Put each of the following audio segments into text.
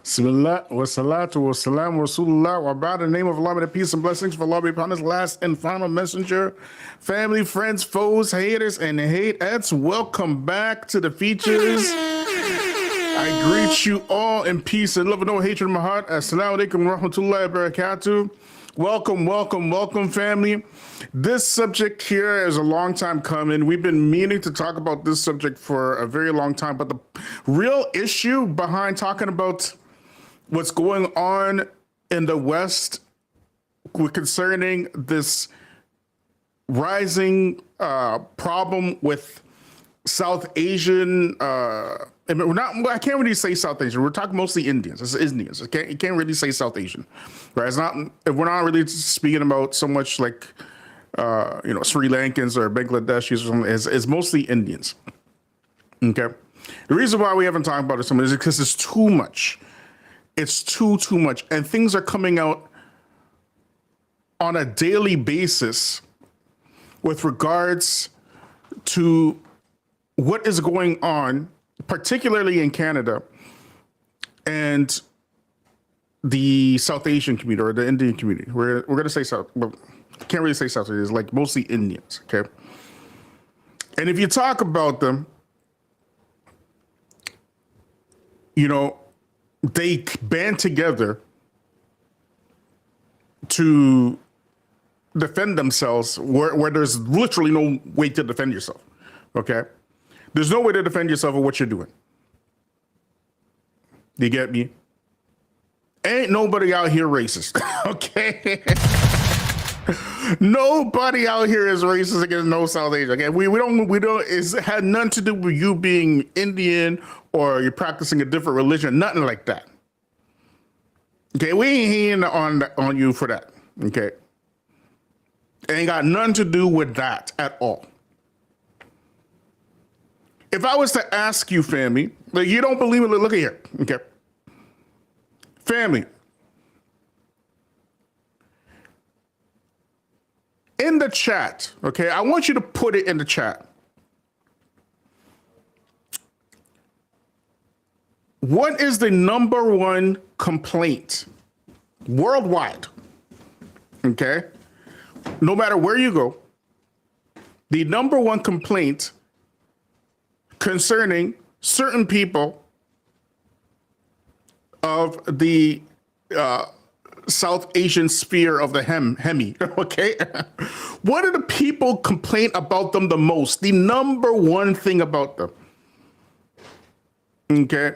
Bismillah wa salatu wa salam wa rasulullah wa ba'd. In the name of Allah, may the peace and blessings of Allah be upon his last and final messenger. Family, friends, foes, haters, and hateettes, welcome back to the Feachaz. I greet you all in peace and love and no hatred in my heart. Assalamu alaikum wa rahmatullahi wa barakatuh. Welcome, welcome, welcome, family. This subject here is a long time coming. We've been meaning to talk about this subject for a very long time, but the real issue behind talking about what's going on in the West concerning this rising problem with South Asian, I can't really say South Asian. We're talking mostly Indians. It's Indians. You can't really say South Asian, right? It's not. We're not really speaking about so much like Sri Lankans or Bangladeshis or something. It's mostly Indians. Okay. The reason why we haven't talked about it so much is because it's too much. It's too much, and things are coming out on a daily basis with regards to what is going on, particularly in Canada and the South Asian community or the Indian community. We're going to say South, but can't really say South Asians, like mostly Indians, okay? And if you talk about them, they band together to defend themselves where there's literally no way to defend yourself, okay? There's no way to defend yourself of what you're doing. You get me? Ain't nobody out here racist, okay? Nobody out here is racist against no South Asian. Okay, we don't. It had nothing to do with you being Indian or you're practicing a different religion. Nothing like that. Okay, we ain't here on you for that. Okay, it ain't got nothing to do with that at all. If I was to ask you, family, like you don't believe it, look at here. Okay, family. In the chat, okay, I want you to put it in the chat. What is the number one complaint worldwide. Okay? No matter where you go, the number one complaint concerning certain people of the South Asian sphere of the Hemi, okay? What do the people complain about them the most? The number one thing about them. Okay?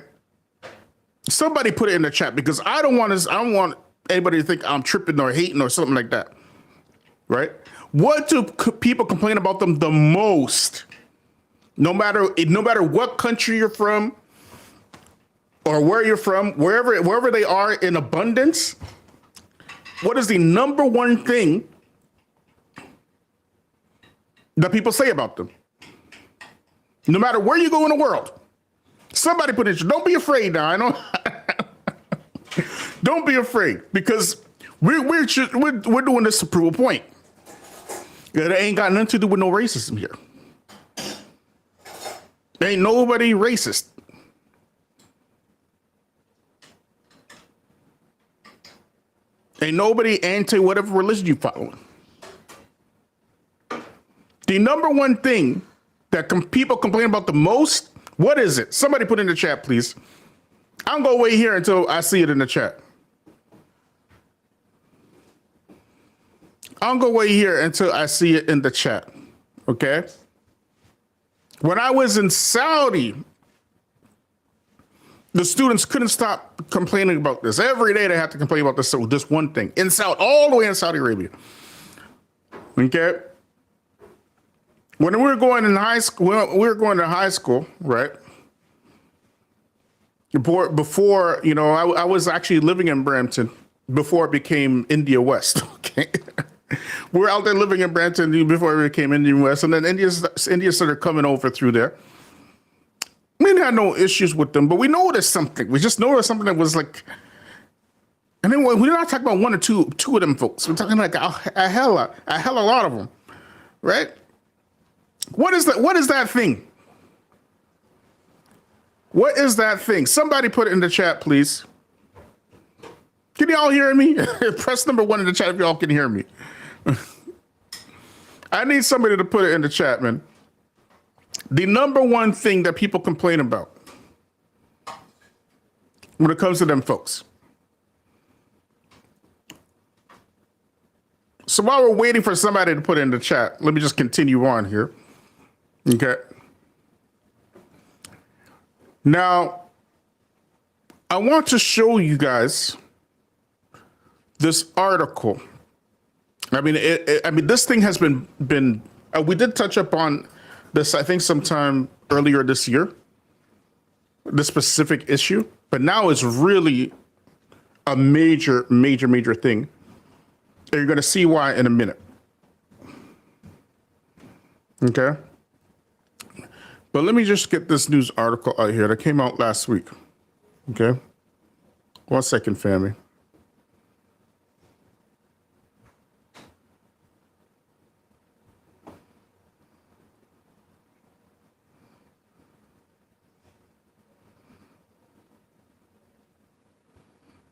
Somebody put it in the chat because I don't want anybody to think I'm tripping or hating or something like that. Right? What do people complain about them the most? No matter what country you're from or where you're from, wherever they are in abundance, what is the number one thing that people say about them? No matter where you go in the world, somebody put it. Don't be afraid now. I know. Don't be afraid because we're doing this to prove a point. It ain't got nothing to do with no racism here. Ain't nobody racist. Ain't nobody anti whatever religion you follow. The number one thing that people complain about the most, what is it? Somebody put in the chat, please. I'm gonna wait here until I see it in the chat. I'm gonna wait here until I see it in the chat. Okay? When I was in Saudi, the students couldn't stop complaining about this. Every day they had to complain about this one thing. In Saudi, all the way in Saudi Arabia. Okay? When we were going in high school, right? Before I was actually living in Brampton before it became India West. Okay, we were out there living in Brampton before it became India West, and then India started coming over through there. We didn't have no issues with them, but we noticed something. We just noticed something that was like, and then we're not talking about one or two of them folks. We're talking like a hell a lot of them, right? What is that? What is that thing? What is that thing? Somebody put it in the chat, please. Can y'all hear me? Press number 1 in the chat if y'all can hear me. I need somebody to put it in the chat, man. The number one thing that people complain about when it comes to them folks. So while we're waiting for somebody to put it in the chat, let me just continue on here. Okay. Now, I want to show you guys this article. I mean, this thing has been. We did touch upon this, I think, sometime earlier this year. This specific issue, but now it's really a major thing. And you're going to see why in a minute. Okay. But let me just get this news article out here that came out last week. Okay. 1 second, family.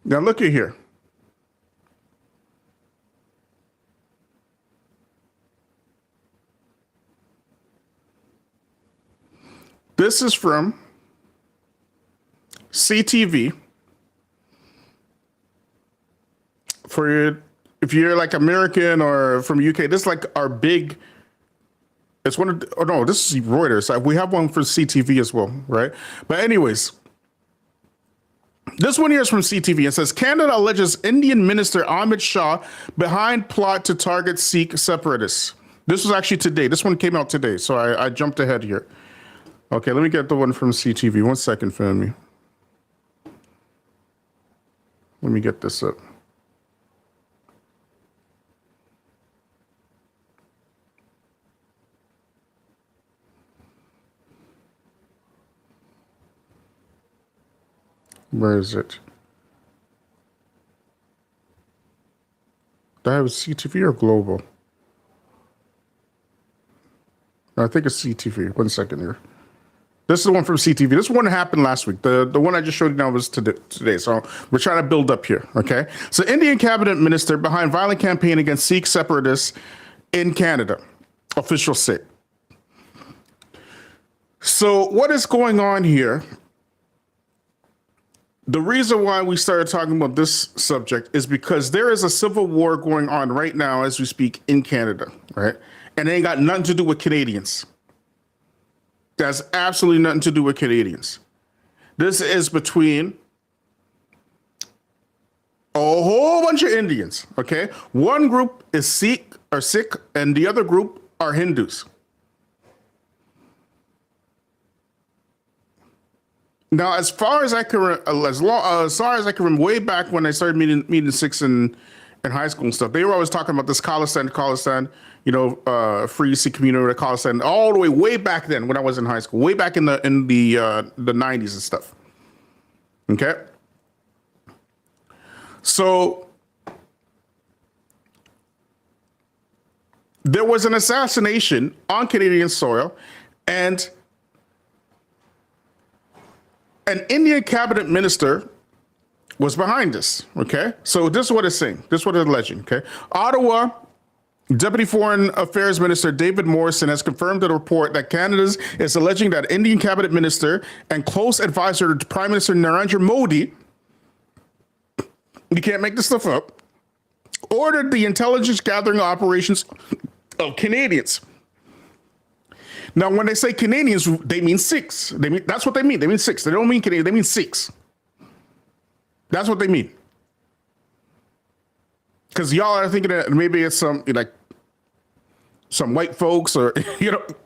Now look at here. This is from CTV. If you're like American or from UK, this is like our big. It's one of. Oh no, this is Reuters. We have one for CTV as well, right? But anyways, this one here is from CTV. It says Canada alleges Indian Minister Amit Shah behind plot to target Sikh separatists. This was actually today. This one came out today, so I jumped ahead here. Okay, let me get the one from CTV. 1 second, family. Let me get this up. Where is it? Do I have CTV or Global? I think it's CTV. 1 second here. This is the one from CTV. This one happened last week. The one I just showed you now was today. So we're trying to build up here, okay? So Indian cabinet minister behind violent campaign against Sikh separatists in Canada, officials say. So what is going on here? The reason why we started talking about this subject is because there is a civil war going on right now as we speak in Canada, right? And it ain't got nothing to do with Canadians. That's absolutely nothing to do with Canadians. This is between a whole bunch of Indians, okay? One group is Sikh, and the other group are Hindus. Now, as far as I can, as far as I can remember, way back when I started meeting Sikhs in high school and stuff, they were always talking about this Khalistan, free Sikh community, Khalistan, all the way back then when I was in high school, way back in the 90s and stuff. Okay, so there was an assassination on Canadian soil, and an Indian cabinet minister was behind this, okay? So this is what it's saying. This is what it's alleging, okay? Ottawa Deputy Foreign Affairs Minister David Morrison has confirmed in a report that Canada is alleging that Indian cabinet minister and close advisor to Prime Minister Narendra Modi, you can't make this stuff up, ordered the intelligence gathering operations of Canadians. Now, when they say Canadians, they mean Sikhs. That's what they mean. They mean Sikhs. They don't mean Canadians. They mean Sikhs. That's what they mean. Because y'all are thinking that maybe it's some white folks or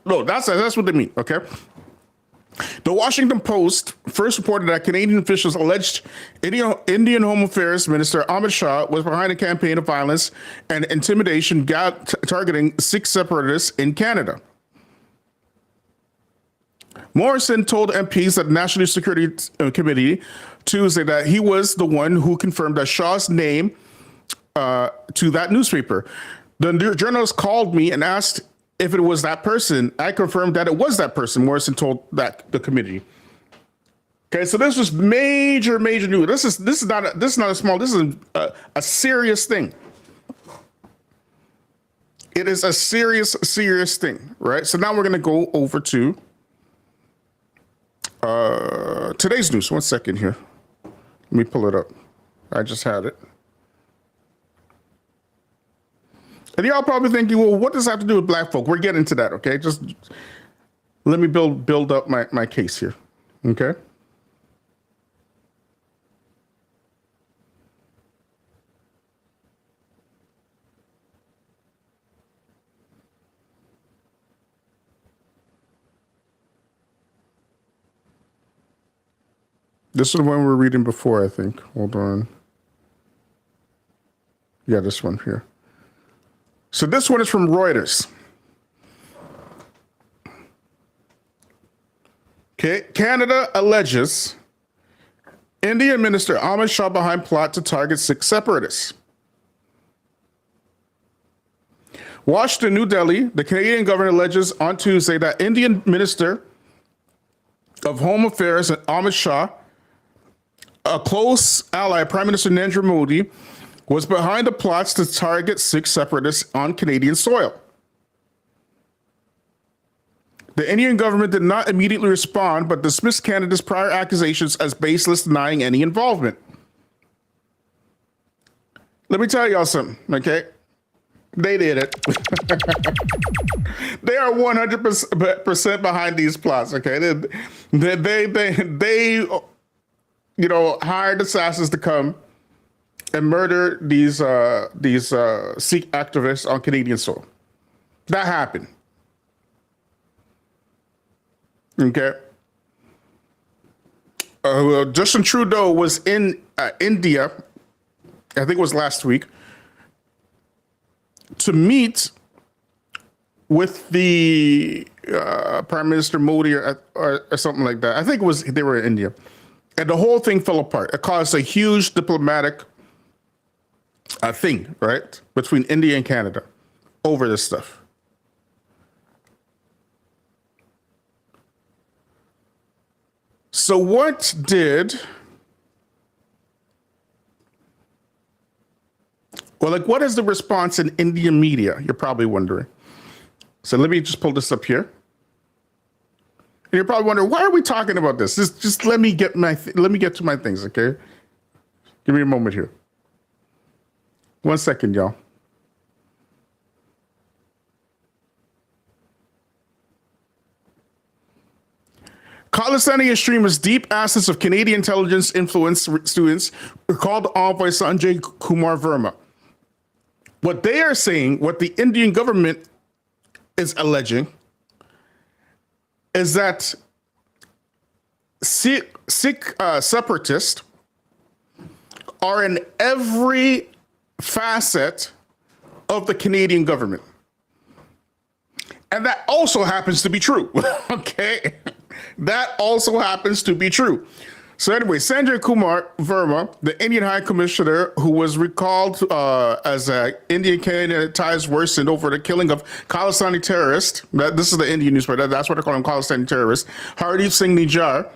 no. That's what they mean. Okay. The Washington Post first reported that Canadian officials alleged Indian Home Affairs Minister Amit Shah was behind a campaign of violence and intimidation targeting Sikh separatists in Canada. Morrison told MPs at the National Security Committee Tuesday that he was the one who confirmed that Shah's name to that newspaper. The journalist called me and asked if it was that person. I confirmed that it was that person, Morrison told the committee. Okay, so this was major news. This is not a small. This is a serious thing. It is a serious thing, right? So now we're going to go over to today's news. 1 second here. Let me pull it up. I just had it. And y'all probably thinking, well, what does that have to do with black folk? We're getting to that, okay? Just let me build up my case here, okay? This is the one we were reading before, I think. Hold on. Yeah, this one here. So this one is from Reuters. Okay, Canada alleges Indian Minister Amit Shah behind plot to target Sikh separatists. Washington, New Delhi, the Canadian government alleges on Tuesday that Indian Minister of Home Affairs Amit Shah, a close ally of Prime Minister Narendra Modi, was behind the plots to target Sikh separatists on Canadian soil. The Indian government did not immediately respond, but dismissed Canada's prior accusations as baseless, denying any involvement. Let me tell y'all something, okay? They did it. They are 100% behind these plots, okay? They hired assassins to come and murder these Sikh activists on Canadian soil. That happened. Okay. Justin Trudeau was in India, I think it was last week, to meet with the Prime Minister Modi or something like that. I think they were in India. And the whole thing fell apart. It caused a huge diplomatic thing, right, between India and Canada over this stuff. So what did, well, like, what is the response in Indian media? You're probably wondering. So let me just pull this up here. And you're probably wondering, why are we talking about this? Just let me get to my things, okay? Give me a moment here. 1 second, y'all. Khalistani extremists, deep assets of Canadian intelligence influence students, recalled envoy Sanjay Kumar Verma. What they are saying, what the Indian government is alleging, is that Sikh separatists are in every facet of the Canadian government. And that also happens to be true, okay? That also happens to be true. So anyway, Sanjay Kumar Verma, the Indian High Commissioner who was recalled as Indian-Canadian ties worsened over the killing of Khalistani terrorist, this is the Indian newspaper, that's what they call them, Khalistani terrorists, Hardeep Singh Nijjar,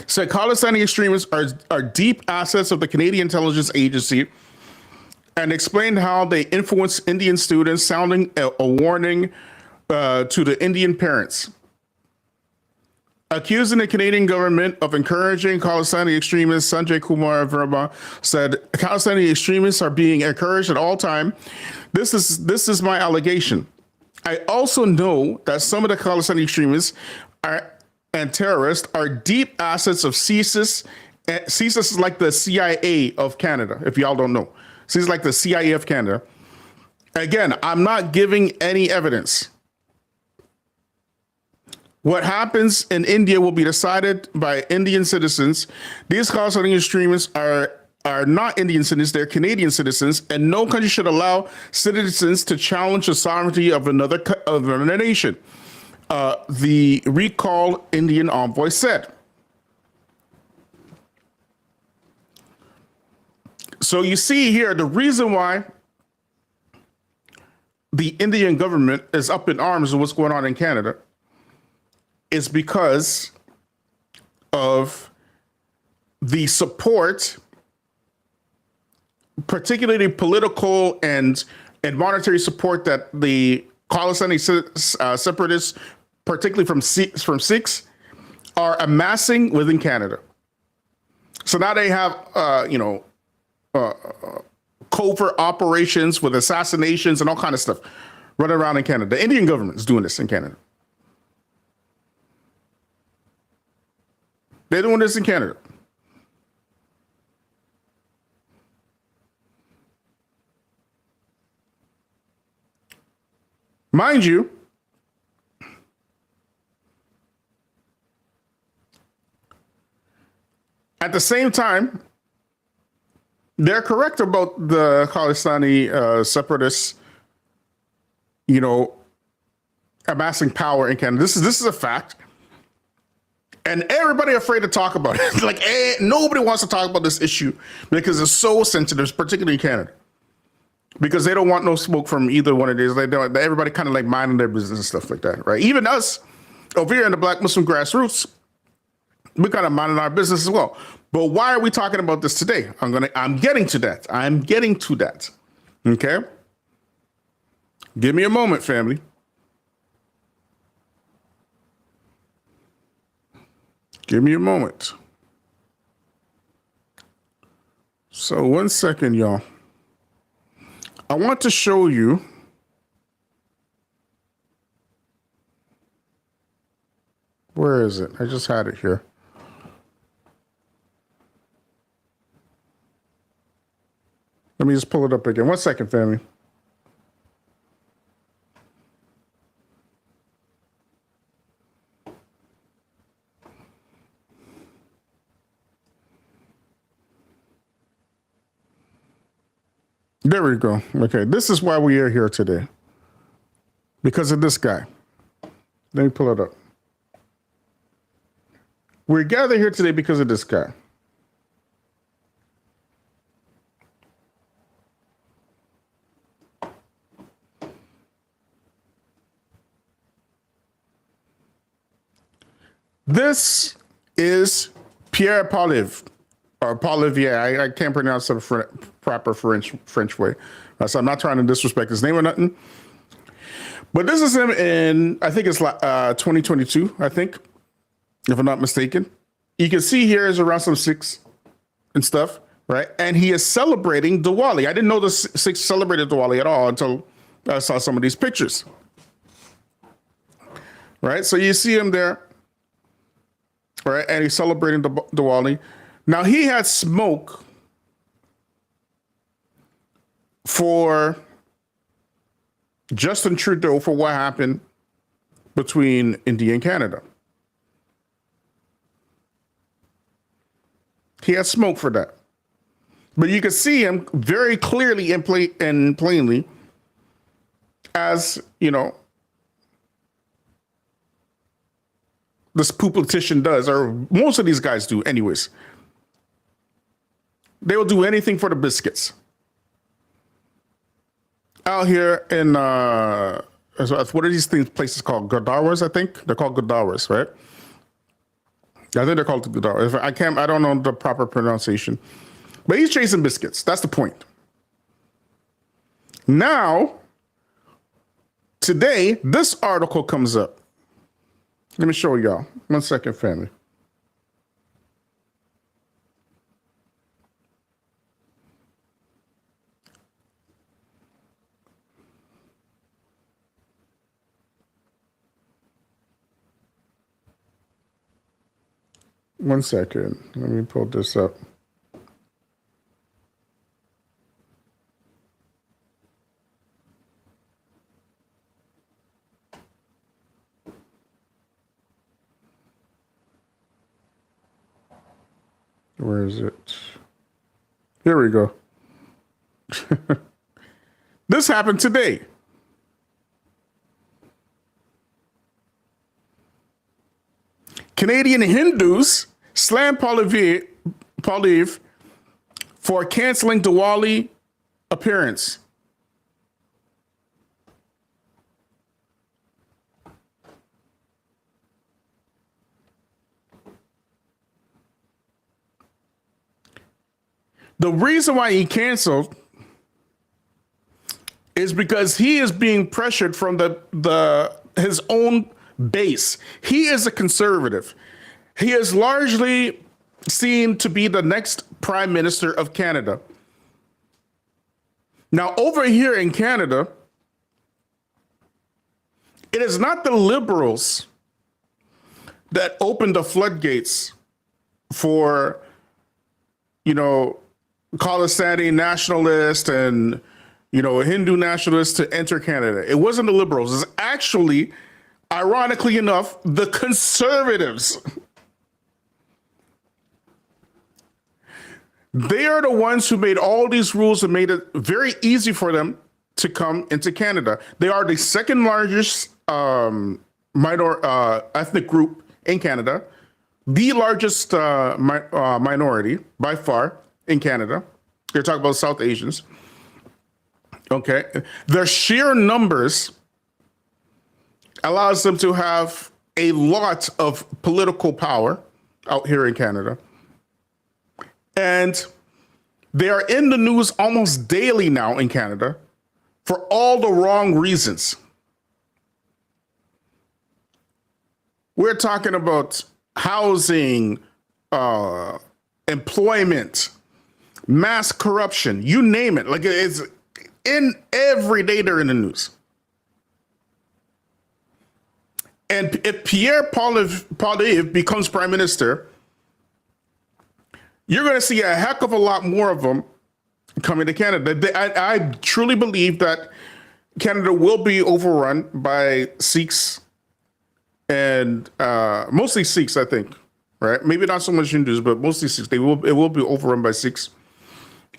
said Khalistani extremists are deep assets of the Canadian Intelligence Agency and explained how they influence Indian students, sounding a warning to the Indian parents. Accusing the Canadian government of encouraging Khalistani extremists, Sanjay Kumar Verma said Khalistani extremists are being encouraged at all time. This is my allegation. I also know that some of the Khalistani extremists and terrorists are deep assets of CSIS. CSIS is like the CIA of Canada, if y'all don't know. CSIS is like the CIA of Canada. Again, I'm not giving any evidence. What happens in India will be decided by Indian citizens. These Khalistani extremists are not Indian citizens, they're Canadian citizens, and no country should allow citizens to challenge the sovereignty of another nation, the recalled Indian envoy said. So you see here, the reason why the Indian government is up in arms with what's going on in Canada is because of the support, particularly political and monetary support that the Khalistani separatists, particularly from Sikhs, are amassing within Canada. So now they have, covert operations with assassinations and all kind of stuff running around in Canada. The Indian government is doing this in Canada. They're doing this in Canada. Mind you, at the same time, they're correct about the Khalistani separatists, amassing power in Canada. This is a fact. And everybody afraid to talk about it. Like, nobody wants to talk about this issue because it's so sensitive, particularly in Canada. Because they don't want no smoke from either one of these. Everybody kind of like minding their business and stuff like that, right? Even us over here in the Black Muslim grassroots, we kind of minding our business as well. But why are we talking about this today? I'm getting to that. Okay? Give me a moment, family. Give me a moment. So 1 second, y'all. I want to show you where is it? I just had it here. Let me just pull it up again. 1 second, family. There we go. Okay, this is why we are here today. Because of this guy. Let me pull it up. We're gathered here today because of this guy. This is Pierre Poilievre, or Poilievre. I can't pronounce it the proper French way. So I'm not trying to disrespect his name or nothing. But this is him in, I think it's 2022, I think, if I'm not mistaken. You can see here is around some Sikhs and stuff, right? And he is celebrating Diwali. I didn't know the Sikhs celebrated Diwali at all until I saw some of these pictures. Right? So you see him there, right? And he's celebrating Diwali. Now, he had smoke for Justin Trudeau for what happened between India and Canada. He had smoke for that. But you can see him very clearly and plainly as, you know, this politician does, or most of these guys do anyways. They will do anything for the biscuits. Out here in, what are these places called? Gurdwaras, I think? They're called Gurdwaras, right? I think they're called Gurdwaras. I don't know the proper pronunciation. But he's chasing biscuits. That's the point. Now, today, this article comes up. Let me show y'all. 1 second, family. One second. Let me pull this up. Where is it? Here we go. This happened today. Canadian Hindus slam Poilievre for canceling Diwali appearance. The reason why he canceled is because he is being pressured from his own base. He is a conservative. He is largely seen to be the next prime minister of Canada. Now, over here in Canada, it is not the Liberals that opened the floodgates for, you know, Khalistani nationalists and, you know, Hindu nationalists to enter Canada. It wasn't the Liberals. It's actually, ironically enough, the Conservatives. They are the ones who made all these rules and made it very easy for them to come into Canada. They are the second largest ethnic group in Canada, the largest minority by far in Canada. You're talking about South Asians. Okay. Their sheer numbers allows them to have a lot of political power out here in Canada. And they are in the news almost daily now in Canada for all the wrong reasons. We're talking about housing, employment, mass corruption, you name it. Like, it's in every day they're in the news. And if Pierre Poilievre becomes prime minister, you're going to see a heck of a lot more of them coming to Canada. I truly believe that Canada will be overrun by Sikhs and mostly Sikhs, I think, right? Maybe not so much Hindus, but mostly Sikhs. It will be overrun by Sikhs.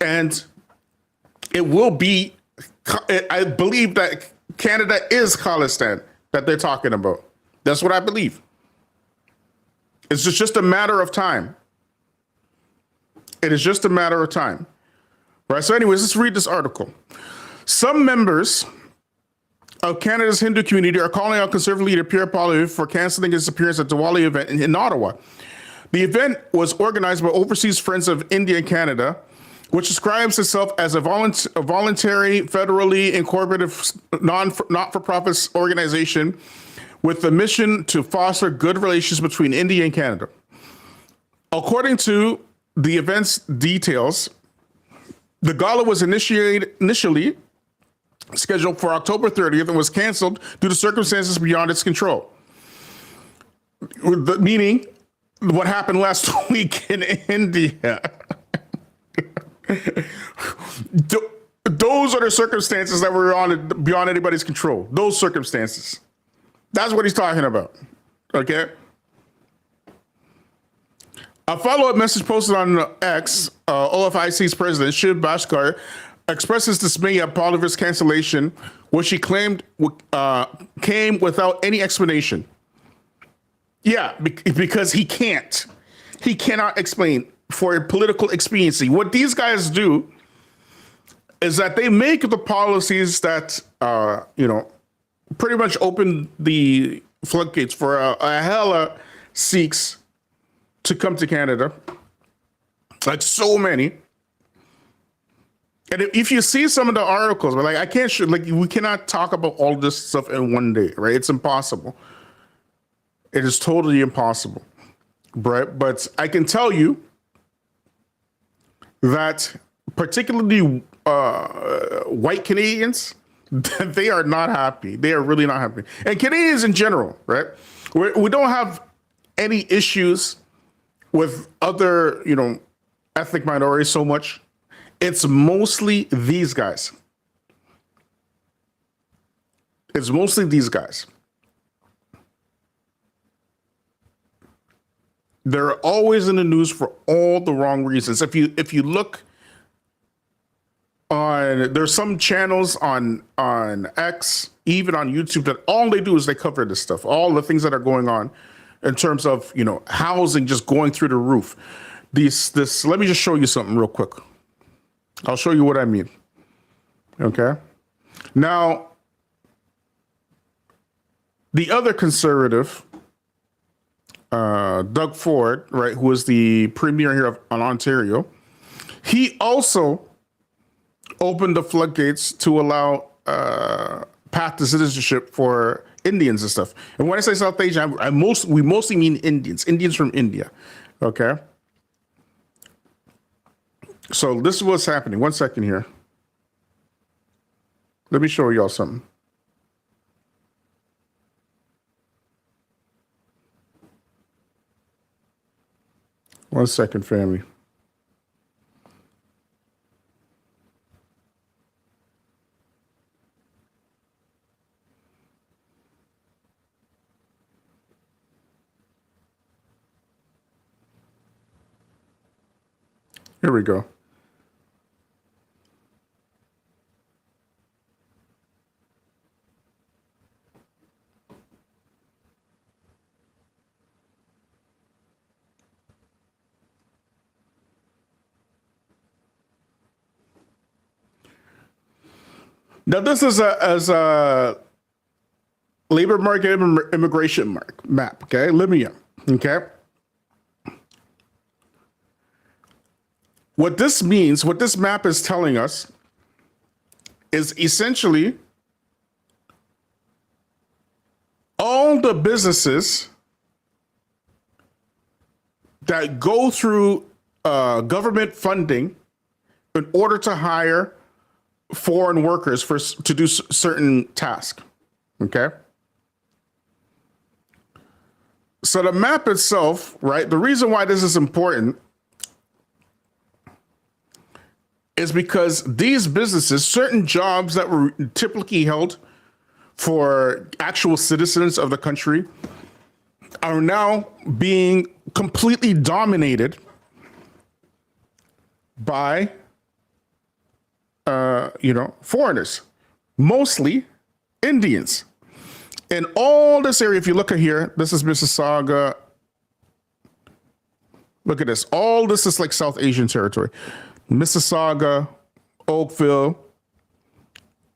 And it will be, I believe that Canada is Khalistan that they're talking about. That's what I believe. It's just a matter of time. It is just a matter of time. Right? So anyways, let's read this article. Some members of Canada's Hindu community are calling out Conservative leader Pierre Poilievre for canceling his appearance at Diwali event in Ottawa. The event was organized by Overseas Friends of India and Canada, which describes itself as a voluntary, federally incorporated, not-for-profit organization with the mission to foster good relations between India and Canada. According to the event's details, the gala was initially scheduled for October 30th and was canceled due to circumstances beyond its control. Meaning, what happened last week in India. Those are the circumstances that were beyond anybody's control. Those circumstances. That's what he's talking about. Okay. A follow-up message posted on X, OFIC's president, Shiv Bhaskar, expressed his dismay at Poilievre's cancellation, which he claimed came without any explanation. Yeah, because he can't. He cannot explain for a political expediency. What these guys do is that they make the policies that, pretty much open the floodgates for a hella Sikhs to come to Canada. Like so many. And if you see some of the articles, but I can't, we cannot talk about all this stuff in one day, right? It's impossible. It is totally impossible, right? But I can tell you that particularly white Canadians, they are not happy. They are really not happy. And Canadians in general, right? We don't have any issues with other, ethnic minorities so much. It's mostly these guys. It's mostly these guys. They're always in the news for all the wrong reasons. If you look on, there's some channels on X, even on YouTube, that all they do is they cover this stuff, all the things that are going on in terms of, housing just going through the roof. Let me just show you something real quick. I'll show you what I mean. Okay. Now, the other conservative, Doug Ford, right, who is the premier here on Ontario, he also opened the floodgates to allow path to citizenship for Indians and stuff. And when I say South Asia, we mostly mean Indians from India. Okay. So this is what's happening. 1 second here. Let me show y'all something. One second, family. Here we go. Now, this is a labor market immigration map, okay? Libya, okay? What this means, what this map is telling us, is essentially all the businesses that go through government funding in order to hire foreign workers to do certain tasks, okay? So the map itself, right, the reason why this is important is because these businesses, certain jobs that were typically held for actual citizens of the country, are now being completely dominated by foreigners, mostly Indians. In all this area, if you look at here, this is Mississauga. Look at this. All this is like South Asian territory. Mississauga, Oakville.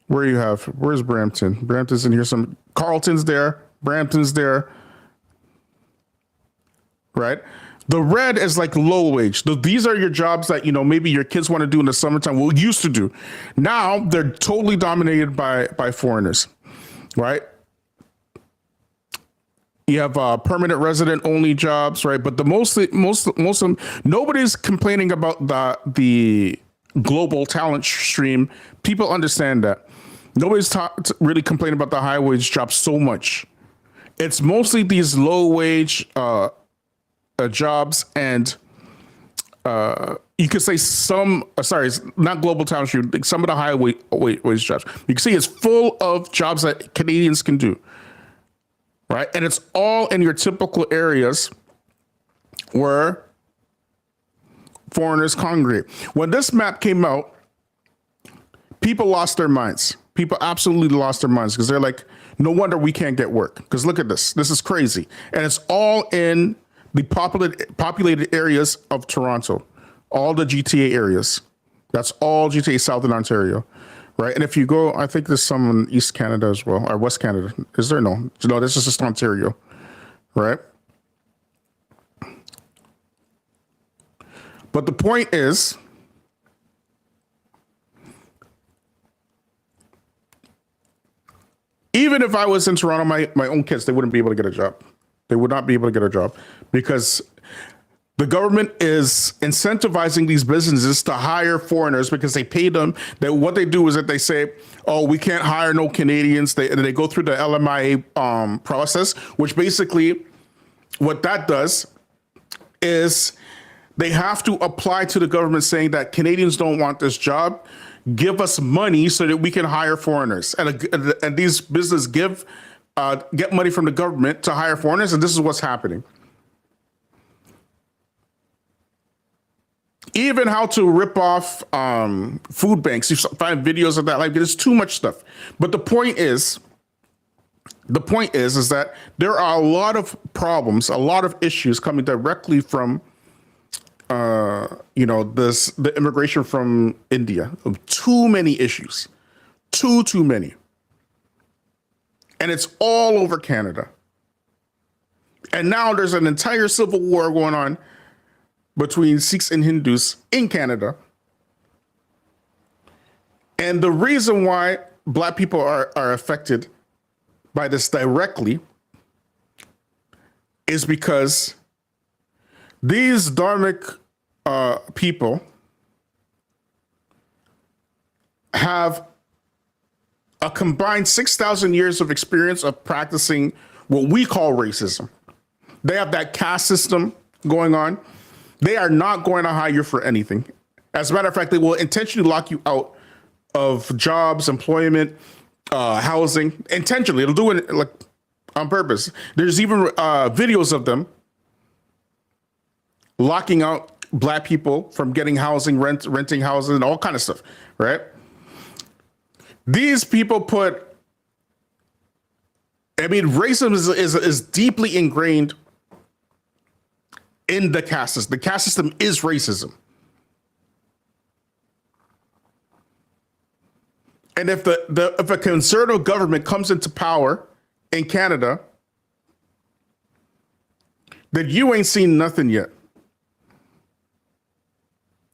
Where's Brampton? Brampton's in here. Some Carleton's there. Brampton's there. Right? The red is like low wage. These are your jobs that, maybe your kids want to do in the summertime. Well, used to do. Now they're totally dominated by foreigners, right? You have permanent resident only jobs, right? But most of them, nobody's complaining about the global talent stream. People understand that. Nobody's really complaining about the high wage jobs so much. It's mostly these low wage jobs, and you could say sorry, it's not global talent stream, like some of the high wage jobs. You can see it's full of jobs that Canadians can do. Right. And it's all in your typical areas where foreigners congregate. When this map came out, people lost their minds. People absolutely lost their minds because they're like, no wonder we can't get work. Because look at this. This is crazy. And it's all in the populated areas of Toronto, all the GTA areas. That's all GTA South and Ontario. Right. And if you go, I think there's some in East Canada as well, or West Canada. Is there? No, this is just Ontario. Right. But the point is, even if I was in Toronto, my own kids, they wouldn't be able to get a job. They would not be able to get a job because the government is incentivizing these businesses to hire foreigners because they pay them. What they do is that they say, oh, we can't hire no Canadians. They go through the LMIA process, which basically what that does is they have to apply to the government saying that Canadians don't want this job. Give us money so that we can hire foreigners. And these businesses get money from the government to hire foreigners. And this is what's happening. Even how to rip off food banks. You find videos of that. Like, there's too much stuff. But the point is that there are a lot of problems, a lot of issues coming directly from, the immigration from India. Too many issues, too many. And it's all over Canada. And now there's an entire civil war going on between Sikhs and Hindus in Canada. And the reason why Black people are affected by this directly is because these dharmic people have a combined 6,000 years of experience of practicing what we call racism. They have that caste system going on. They are not going to hire you for anything. As a matter of fact, they will intentionally lock you out of jobs, employment, housing. Intentionally, it'll do it like on purpose. There's even videos of them locking out Black people from getting housing, renting houses, and all kind of stuff. Right? These people racism is deeply ingrained in the caste system. The caste system is racism. And if if a conservative government comes into power in Canada, then you ain't seen nothing yet.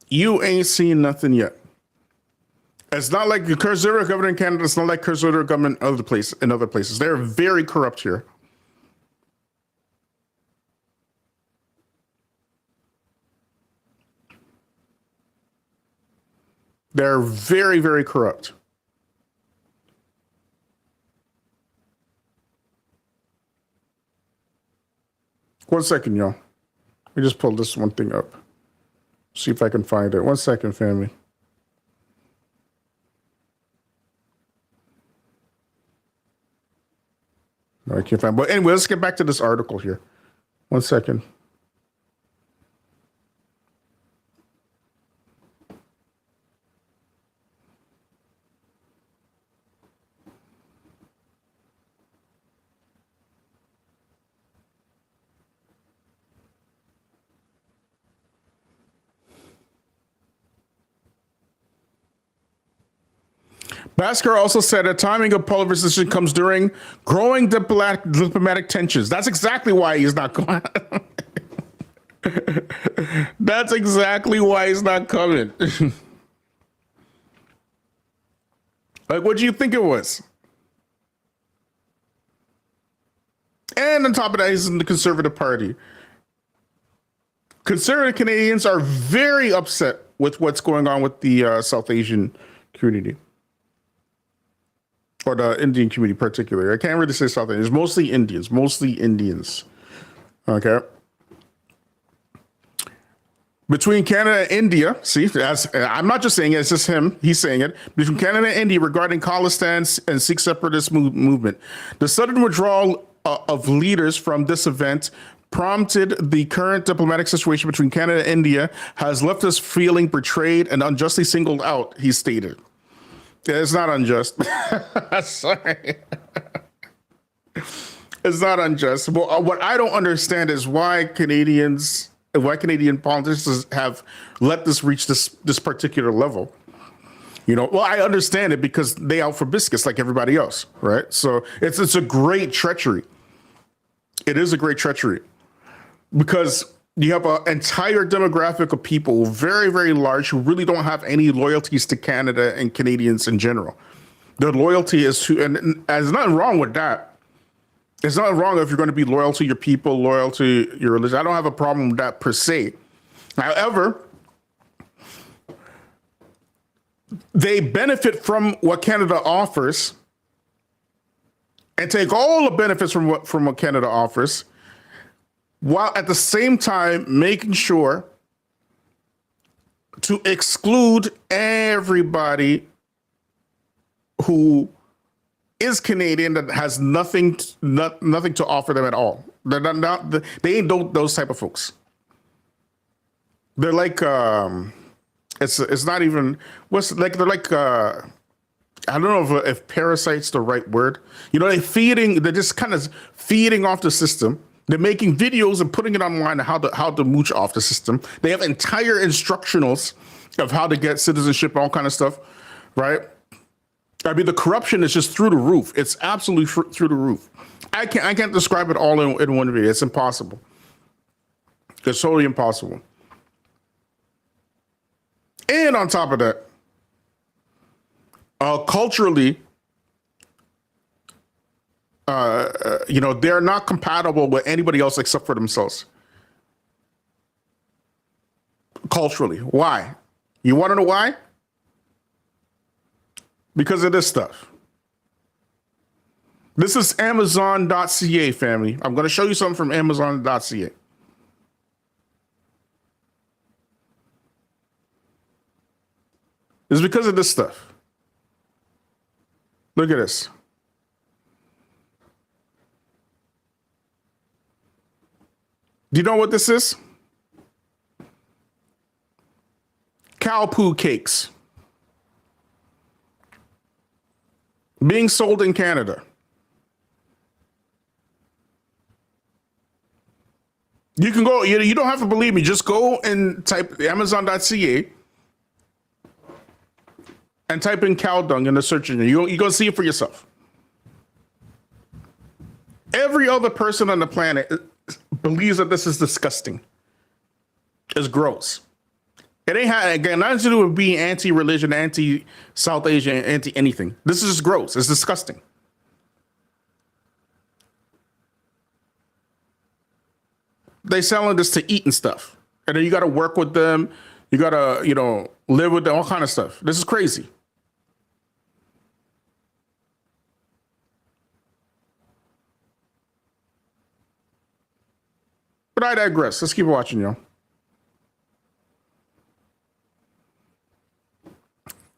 You ain't seen nothing yet. It's not like the conservative government in Canada. It's not like conservative government in other places. They're very corrupt here. They're very, very corrupt. One second, y'all. Let me just pull this one thing up. See if I can find it. 1 second, family. No, I can't find it. But anyway, let's get back to this article here. 1 second. Basker also said the timing of Poilievre's decision comes during growing diplomatic tensions. That's exactly why he's not going. That's exactly why he's not coming. Like, what do you think it was? And on top of that, he's in the Conservative Party. Conservative Canadians are very upset with what's going on with the South Asian community. Or the Indian community particularly. I can't really say South Asians. Mostly Indians. Mostly Indians. Okay. Between Canada and India, see, I'm not just saying it, it's just him, he's saying it. Between Canada and India regarding Khalistan and Sikh separatist movement. The sudden withdrawal of leaders from this event prompted the current diplomatic situation between Canada and India has left us feeling betrayed and unjustly singled out, he stated. It's not unjust. Sorry. It's not unjust. Well, what I don't understand is why Canadian politicians have let this reach this particular level. You know, well, I understand it because they out for biscuits like everybody else, right? So it's a great treachery. It is a great treachery because you have an entire demographic of people, very, very large, who really don't have any loyalties to Canada and Canadians in general. Their loyalty is to, and there's nothing wrong with that. It's not wrong if you're going to be loyal to your people, loyal to your religion. I don't have a problem with that per se. However, they benefit from what Canada offers and take all the benefits from what Canada offers, while at the same time making sure to exclude everybody who is Canadian that has nothing to offer them at all. They ain't those type of folks. They're like it's not even they're like I don't know if parasite's the right word. You know, they're just kind of feeding off the system. They're making videos and putting it online on how to mooch off the system. They have entire instructionals of how to get citizenship, all kind of stuff, right? I mean, the corruption is just through the roof. It's absolutely through the roof. I can't describe it all in one video. It's impossible. It's totally impossible. And on top of that, culturally, you know, they're not compatible with anybody else except for themselves. Culturally. Why? You want to know why? Because of this stuff. This is Amazon.ca, family. I'm going to show you something from Amazon.ca. It's because of this stuff. Look at this. Do you know what this is? Cow poo cakes. Being sold in Canada. You can go, you don't have to believe me. Just go and type Amazon.ca and type in cow dung in the search engine. You're going to see it for yourself. Every other person on the planet believes that this is disgusting. It's gross. It ain't again, nothing to do with being anti-religion, anti-South Asian, anti-anything. This is just gross. It's disgusting. They selling this to eat and stuff. And then you got to work with them. You got to, you know, live with them, all kind of stuff. This is crazy. But I digress. Let's keep watching, y'all.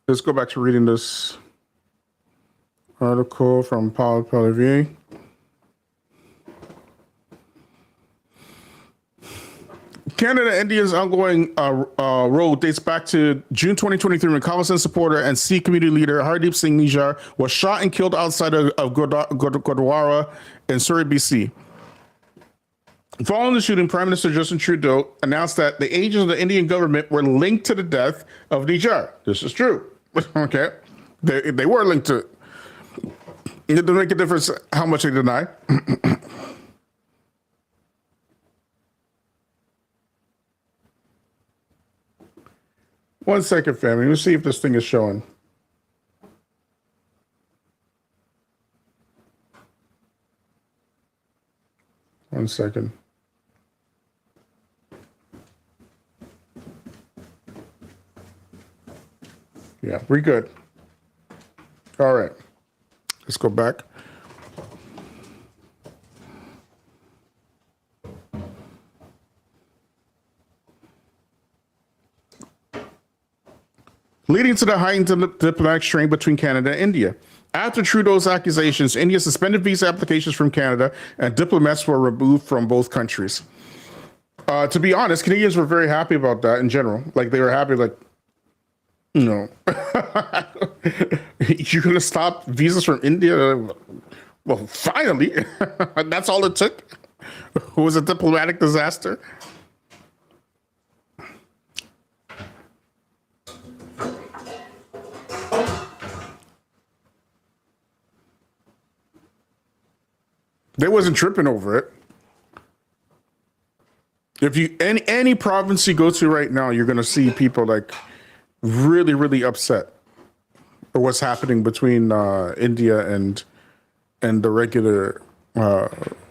Let's go back to reading this article from Poilievre. Canada Indians ongoing road dates back to June 2023 when Khalistan supporter and Sikh community leader Hardeep Singh Nijjar was shot and killed outside of Gurdwara in Surrey, BC. Following the shooting, Prime Minister Justin Trudeau announced that the agents of the Indian government were linked to the death of Nijjar. This is true. Okay. They were linked to it. It doesn't make a difference how much they deny. 1 second, family. Let's see if this thing is showing. One second. Yeah, we're good. All right. Let's go back. Leading to the heightened diplomatic strain between Canada and India. After Trudeau's accusations, India suspended visa applications from Canada and diplomats were removed from both countries. To be honest, Canadians were very happy about that in general. Like, they were happy, like, you know, you're going to stop visas from India? Well, finally. That's all it took. It was a diplomatic disaster. They wasn't tripping over it. If you any province you go to right now, you're gonna see people like really, really upset at what's happening between India and the regular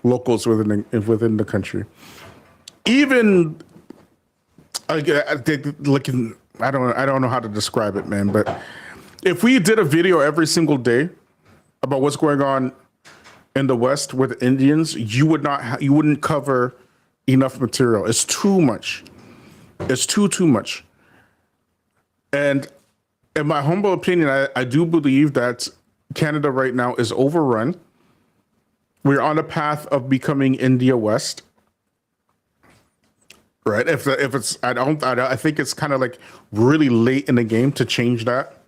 locals within the country. Even I don't know how to describe it, man. But if we did a video every single day about what's going on in the West with Indians, you wouldn't cover enough material. It's too much. It's too much. And in my humble opinion, I do believe that Canada right now is overrun. We're on a path of becoming India West. Right? If it's, I think it's kind of like really late in the game to change that.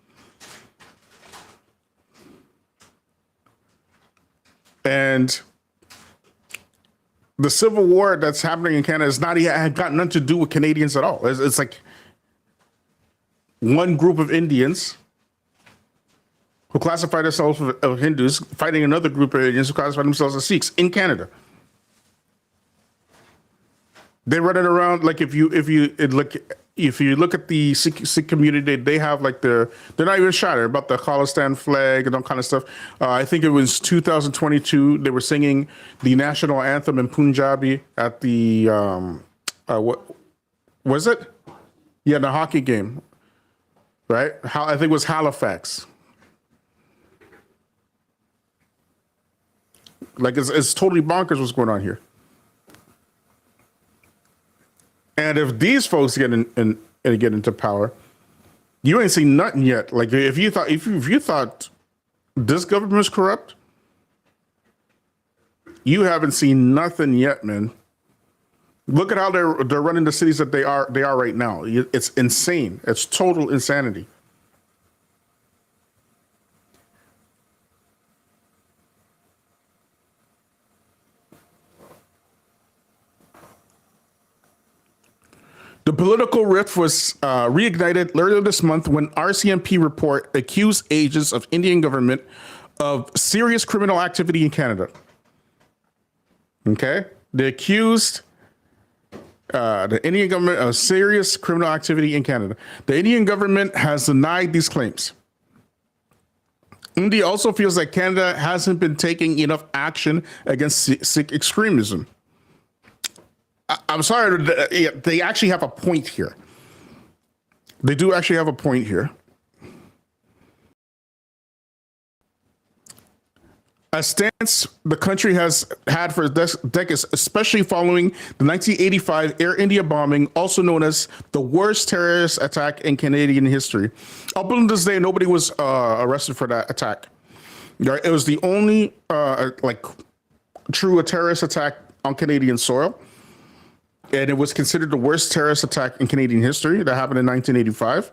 And the civil war that's happening in Canada is had got nothing to do with Canadians at all. It's like one group of Indians who classify themselves as Hindus fighting another group of Indians who classify themselves as Sikhs in Canada. They run it around like if you look at the Sikh community, they have like they're not even shy about the Khalistan flag and all kind of stuff. I think it was 2022. They were singing the national anthem in Punjabi at the what was it? Yeah, the hockey game, right? I think it was Halifax. Like it's totally bonkers what's going on here. And if these folks get into power, you ain't seen nothing yet. Like if you thought this government was corrupt, you haven't seen nothing yet, man. Look at how they're running the cities that they are right now. It's insane. It's total insanity. The political rift was reignited earlier this month when RCMP report accused agents of Indian government of serious criminal activity in Canada. Okay? They accused the Indian government of serious criminal activity in Canada. The Indian government has denied these claims. India also feels that Canada hasn't been taking enough action against Sikh extremism. I'm sorry, they actually have a point here. They do actually have a point here. A stance the country has had for decades, especially following the 1985 Air India bombing, also known as the worst terrorist attack in Canadian history. Up until this day, nobody was arrested for that attack. It was the only true terrorist attack on Canadian soil. And it was considered the worst terrorist attack in Canadian history. That happened in 1985,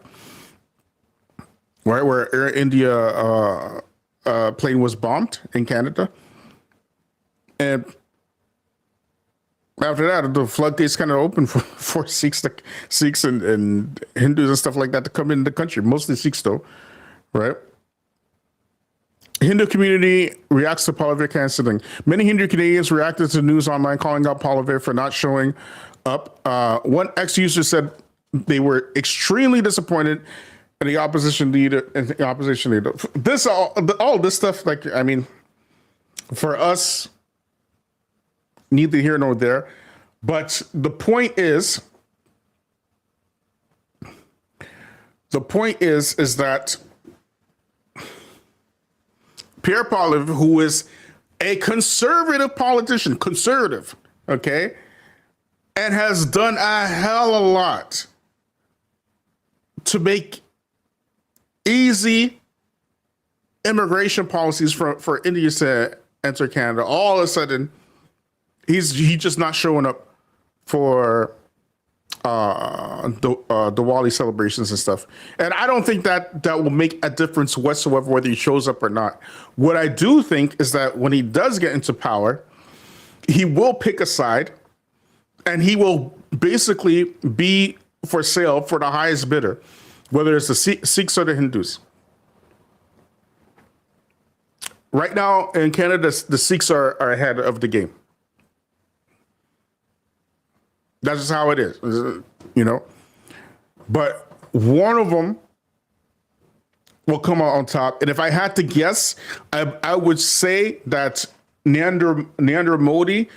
right, where Air India plane was bombed in Canada. And after that, the floodgates kind of opened for Sikhs and Hindus and stuff like that to come into the country, mostly Sikhs though, right? Hindu community reacts to Poilievre canceling. Many Hindu Canadians reacted to news online calling out Poilievre for not showing up. One ex-user said they were extremely disappointed in the opposition leader. This all this stuff, like, I mean, for us, neither here nor there. But the point is that Pierre Poilievre, who is a conservative politician, okay, and has done a hell of a lot to make easy immigration policies for Indians to enter Canada. All of a sudden, he's just not showing up for the Diwali celebrations and stuff. And I don't think that will make a difference whatsoever whether he shows up or not. What I do think is that when he does get into power, he will pick a side and he will basically be for sale for the highest bidder, whether it's the Sikhs or the Hindus. Right now in Canada, the Sikhs are ahead of the game. That's just how it is, you know. But one of them will come out on top. And if I had to guess, I would say that Narendra Modi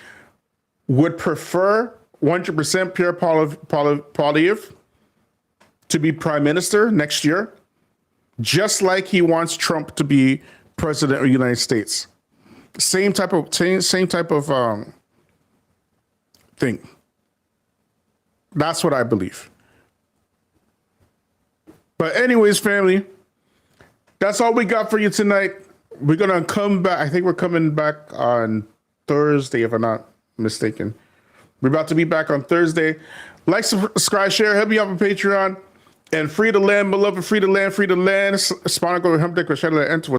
would prefer 100% Pierre Poilievre to be prime minister next year, just like he wants Trump to be president of the United States. Same type of thing. That's what I believe. But anyways, family, that's all we got for you tonight. We're going to come back. I think we're coming back on Thursday, if I'm not mistaken. We're about to be back on Thursday. Like, subscribe, share, help me out on Patreon. And free the land, beloved, free the land, free the land. Spanago, Humdick, Rashad, enter.